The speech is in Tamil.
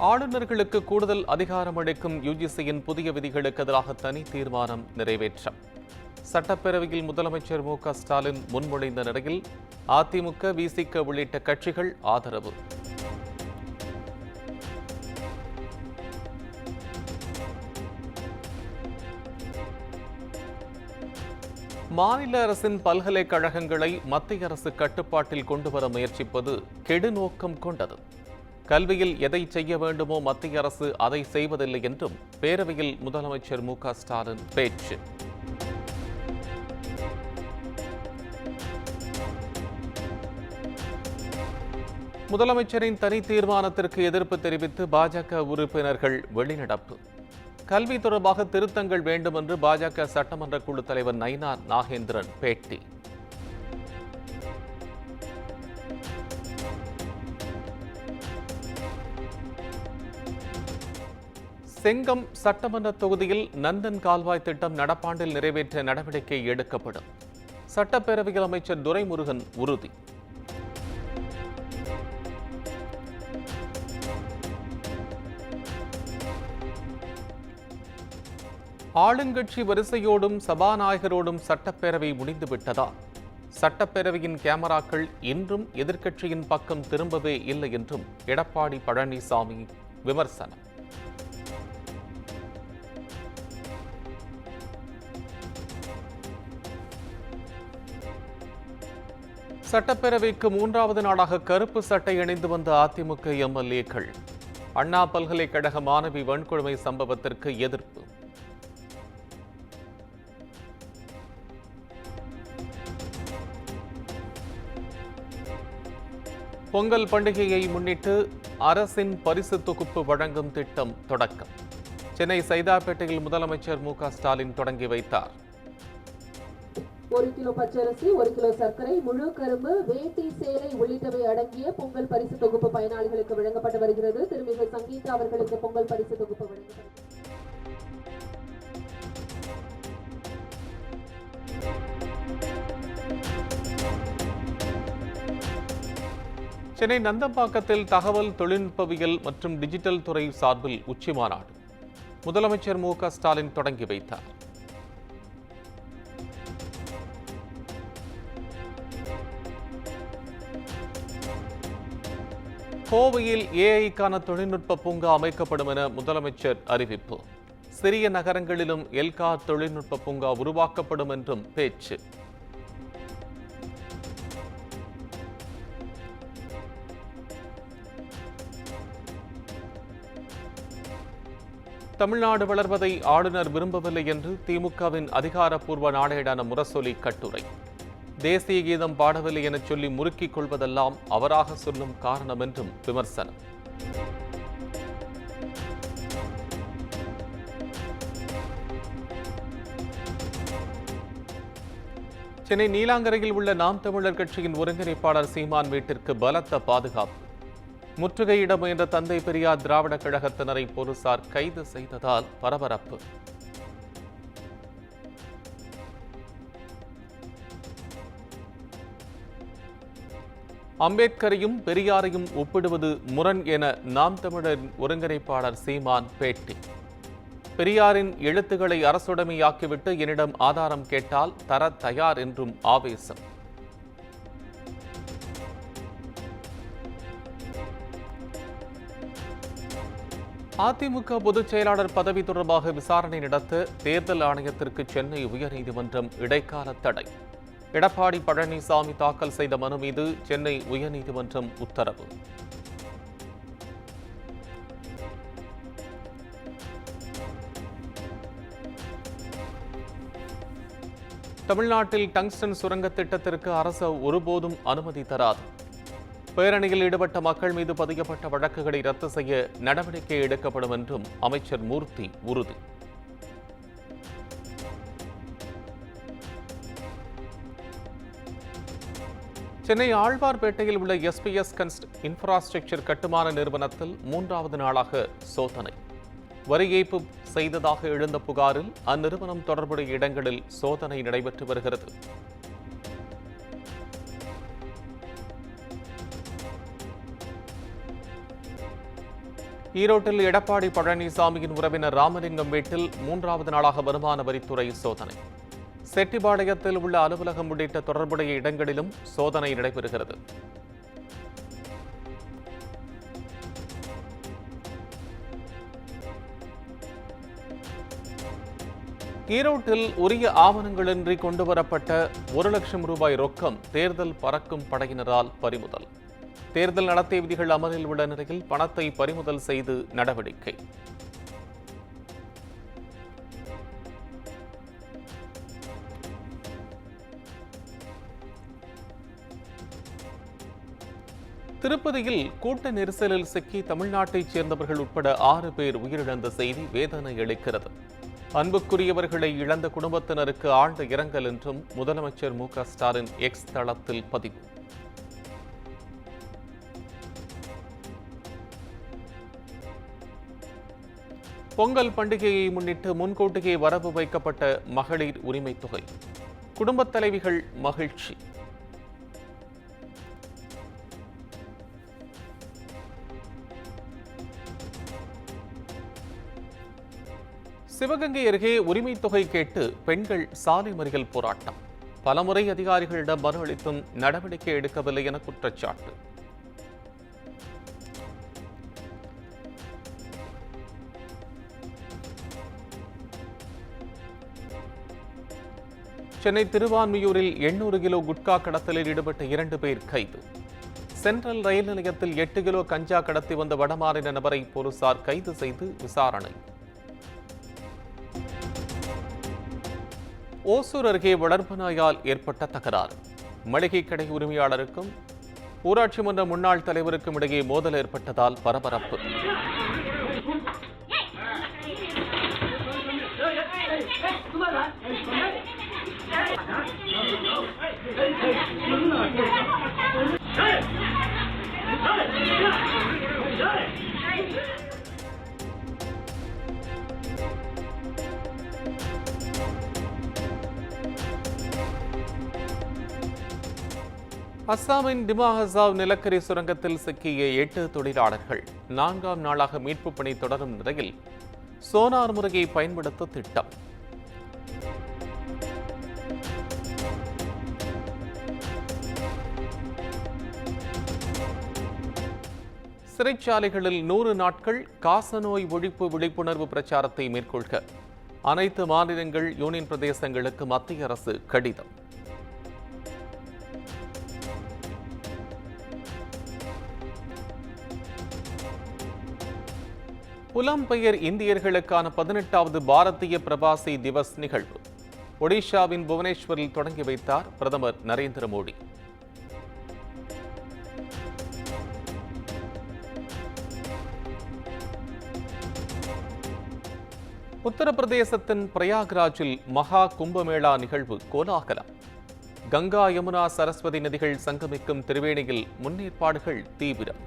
ஆளுநர்களுக்கு கூடுதல் அதிகாரம் அளிக்கும் யுஜிசியின் புதிய விதிகளுக்கு எதிராக தனி தீர்மானம் நிறைவேற்றம். சட்டப்பேரவையில் முதலமைச்சர் மு.க.ஸ்டாலின் முன்மொழிந்த நிலையில் அதிமுக, விசிக உள்ளிட்ட கட்சிகள் ஆதரவு. மாநில அரசின் பல்கலைக்கழகங்களை மத்திய அரசு கட்டுப்பாட்டில் கொண்டுவர முயற்சிப்பது கெடுநோக்கம் கொண்டது. கல்வியில் எதை செய்ய வேண்டுமோ மத்திய அரசு அதை செய்வதில்லை என்றும் பேரவையில் முதலமைச்சர் மு.க.ஸ்டாலின் பேச்சு. முதலமைச்சரின் தனி தீர்மானத்திற்கு எதிர்ப்பு தெரிவித்து பாஜக உறுப்பினர்கள் வெளிநடப்பு. கல்வி தொடர்பாக திருத்தங்கள் வேண்டும் என்று பாஜக சட்டமன்ற குழு தலைவர் நயினார் நாகேந்திரன் பேட்டி. செங்கம் சட்டமன்ற தொகுதியில் நந்தன் கால்வாய் திட்டம் நடப்பாண்டில் நிறைவேற்ற நடவடிக்கை எடுக்கப்படும். சட்டப்பேரவையில் அமைச்சர் துரைமுருகன் உறுதி. ஆளுங்கட்சி வரிசையோடும் சபாநாயகரோடும் சட்டப்பேரவை முடிந்துவிட்டதா? சட்டப்பேரவையின் கேமராக்கள் இன்றும் எதிர்க்கட்சியின் பக்கம் திரும்பவே இல்லை என்றும் எடப்பாடி பழனிசாமி விமர்சனம். சட்டப்பேரவைக்கு மூன்றாவது நாளாக கருப்பு சட்டை அணிந்து வந்த அதிமுக எம்எல்ஏக்கள். அண்ணா பல்கலைக்கழக மாணவி வன்கொடுமை சம்பவத்திற்கு எதிர்ப்பு. பொங்கல் பண்டிகையை முன்னிட்டு அரசின் பரிசு தொகுப்பு வழங்கும் திட்டம் தொடக்கம். சென்னை சைதாப்பேட்டையில் முதலமைச்சர் மு.க.ஸ்டாலின் தொடங்கி வைத்தார். 1 கிலோ பச்சரிசி, 1 கிலோ சர்க்கரை, முழு கரும்பு, வேட்டி, சேலை உள்ளிட்டவை அடங்கிய பொங்கல் பரிசு தொகுப்பு பயனாளிகளுக்கு வழங்கப்பட்டு வருகிறது. திருமிகு சங்கீதா அவர்களுக்கு பொங்கல் பரிசு தொகுப்பு வழங்கப்படுகிறது. சென்னை நந்தம்பாக்கத்தில் தகவல் தொழில்நுட்பவியல் மற்றும் டிஜிட்டல் துறை சார்பில் உச்சி மாநாடு. முதலமைச்சர் மு.க.ஸ்டாலின் தொடங்கி வைத்தார். கோவையில் ஏஐக்கான தொழில்நுட்ப பூங்கா அமைக்கப்படும் என முதலமைச்சர் அறிவிப்பு. சிறிய நகரங்களிலும் எல்கார் தொழில்நுட்ப பூங்கா உருவாக்கப்படும் என்றும் பேச்சு. தமிழ்நாடு வளர்வதை ஆளுநர் விரும்பவில்லை என்று திமுகவின் அதிகாரப்பூர்வ நாளேடான முரசொலி கட்டுரை. தேசிய கீதம் பாடவில்லை என சொல்லி முறுக்கிக் கொள்வதெல்லாம் அவராக சொல்லும் காரணம் என்றும் விமர்சனம். சென்னை நீலாங்கரையில் உள்ள நாம் தமிழர் கட்சியின் ஒருங்கிணைப்பாளர் சீமான் வீட்டிற்கு பலத்த பாதுகாப்பு. முற்றுகையிட முயன்ற தந்தை பெரியார் திராவிட கழகத்தினரை போலீசார் கைது செய்ததால் பரபரப்பு. அம்பேத்கரையும் பெரியாரையும் ஒப்பிடுவது முரண் என நாம் தமிழர் ஒருங்கிணைப்பாளர் சீமான் பேட்டி. பெரியாரின் எழுத்துக்களை அரசுடைமையாக்கிவிட்டு என்னிடம் ஆதாரம் கேட்டால் தர தயார் என்றும் ஆவேசம். அதிமுக பொதுச் செயலாளர் பதவி தொடர்பாக விசாரணை நடத்த தேர்தல் ஆணையத்திற்கு சென்னை உயர்நீதிமன்றம் இடைக்கால தடை. எடப்பாடி பழனிசாமி தாக்கல் செய்த மனு மீது சென்னை உயர்நீதிமன்றம் உத்தரவு. தமிழ்நாட்டில் டங்ஸ்டன் சுரங்க திட்டத்திற்கு அரசு ஒருபோதும் அனுமதி தராது. பேரணியில் ஈடுபட்ட மக்கள் மீது பதியப்பட்ட வழக்குகளை ரத்து செய்ய நடவடிக்கை எடுக்கப்படும் என்றும் அமைச்சர் மூர்த்தி உறுதி. சென்னை ஆழ்வார்பேட்டையில் உள்ள எஸ்பிஎஸ் கன்ஸ்ட் இன்ஃப்ராஸ்ட்ரக்சர் கட்டுமான நிறுவனத்தில் மூன்றாவது நாளாக சோதனை. வரி ஏய்ப்பு செய்ததாக எழுந்த புகாரில் அந்நிறுவனம் தொடர்புடைய இடங்களில் சோதனை நடைபெற்று வருகிறது. ஈரோட்டில் எடப்பாடி பழனிசாமியின் உறவினர் ராமலிங்கம் வீட்டில் 3வது நாளாக வருமான வரித்துறை சோதனை. செட்டிபாளையத்தில் உள்ள அலுவலகம் உள்ளிட்ட தொடர்புடைய இடங்களிலும் சோதனை நடைபெறுகிறது. ஈரோட்டில் உரிய ஆவணங்களின்றி கொண்டுவரப்பட்ட 1 லட்சம் ரூபாய் ரொக்கம் தேர்தல் பறக்கும் படையினரால் பறிமுதல். தேர்தல் நடத்தை விதிகள் அமலில் உள்ள நிலையில் பணத்தை பறிமுதல் செய்து நடவடிக்கை. திருப்பதியில் கூட்ட நெரிசலில் சிக்கி தமிழ்நாட்டைச் சேர்ந்தவர்கள் உட்பட 6 பேர் உயிரிழந்த செய்தி வேதனை அளிக்கிறது. அன்புக்குரியவர்களை இழந்த குடும்பத்தினருக்கு ஆழ்ந்த இரங்கல் என்றும் முதலமைச்சர் மு.க. ஸ்டாலின் எக்ஸ் தளத்தில் பதிவு. பொங்கல் பண்டிகையை முன்னிட்டு முன்கூட்டியே வரவு வைக்கப்பட்ட மகளிர் உரிமை தொகை. குடும்பத் தலைவிகள் மகிழ்ச்சி. சிவகங்கை அருகே உரிமை தொகை கேட்டு பெண்கள் சாலை மறியல் போராட்டம். பலமுறை அதிகாரிகளிடம் மனு அளித்தும் நடவடிக்கை எடுக்கவில்லை என குற்றச்சாட்டு. சென்னை திருவான்மியூரில் 800 கிலோ குட்கா கடத்தலில் ஈடுபட்ட 2 பேர் கைது. சென்ட்ரல் ரயில் நிலையத்தில் 8 கிலோ கஞ்சா கடத்தி வந்த வடமாநில நபரை போலீசார் கைது செய்து விசாரணை. ஓசூர் அருகே வளர்ப்பு நாயால் ஏற்பட்ட தகராறு. மளிகை கடை உரிமையாளருக்கும் ஊராட்சி மன்ற முன்னாள் தலைவருக்கும் இடையே மோதல் ஏற்பட்டதால் பரபரப்பு. அஸ்ஸாமின் டிமா ஹசாவ் நிலக்கரி சுரங்கத்தில் சிக்கிய 8 தொழிலாளர்கள் 4ஆம் நாளாக மீட்புப் பணி தொடரும் நிலையில் சோனார் முறையை பயன்படுத்த திட்டம். சிறைச்சாலைகளில் 100 நாட்கள் காசநோய் ஒழிப்பு விழிப்புணர்வு பிரச்சாரத்தை மேற்கொள்க அனைத்து மாநிலங்கள் யூனியன் பிரதேசங்களுக்கு மத்திய அரசு கடிதம். புலம்பெயர் இந்தியர்களுக்கான 18வது பாரதிய பிரவாசி திவஸ் நிகழ்வு ஒடிஷாவின் புவனேஸ்வரில் தொடங்கி வைத்தார் பிரதமர் நரேந்திர மோடி. உத்தரப்பிரதேசத்தின் பிரயாக்ராஜில் மகா கும்பமேளா நிகழ்வு கோலாகலம். கங்கா யமுனா சரஸ்வதி நதிகள் சங்கமிக்கும் திரிவேணியில் முன்னேற்பாடுகள் தீவிரம்.